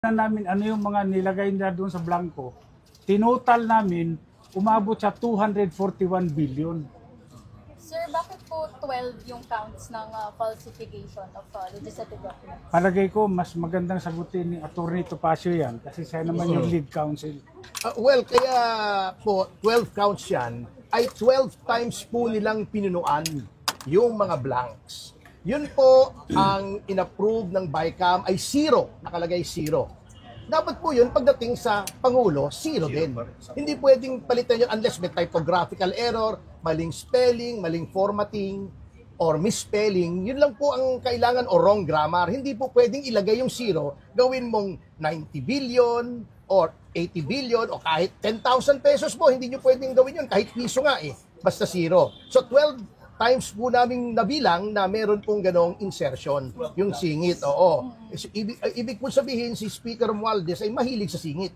na namin ano yung mga nilagay nila doon sa blanco, tinotal namin, umabot sa 241 billion. Sir, bakit po 12 yung counts ng falsification of legislative documents? Palagay ko, mas magandang sagutin ni Atty. Topacio yan kasi siya naman yung lead counsel. Well, kaya po 12 counts yan ay 12 times po nilang pinunuan yung mga blanks. Yun po ang inapprove ng BICAM ay 0, nakalagay 0. Dapat po yun pagdating sa Pangulo, 0 din. Hindi pwedeng palitan yun unless may typographical error, maling spelling, maling formatting, or misspelling. Yun lang po ang kailangan o wrong grammar. Hindi po pwedeng ilagay yung 0, gawin mong 90 billion or 80 billion o kahit 10,000 pesos po. Hindi nyo pwedeng gawin yun, kahit piso nga eh. Basta 0. So 12 times po naming nabilang na meron pong ganong insertion, yung singit, oo. Ibig po sabihin, si Speaker Romualdez ay mahilig sa singit.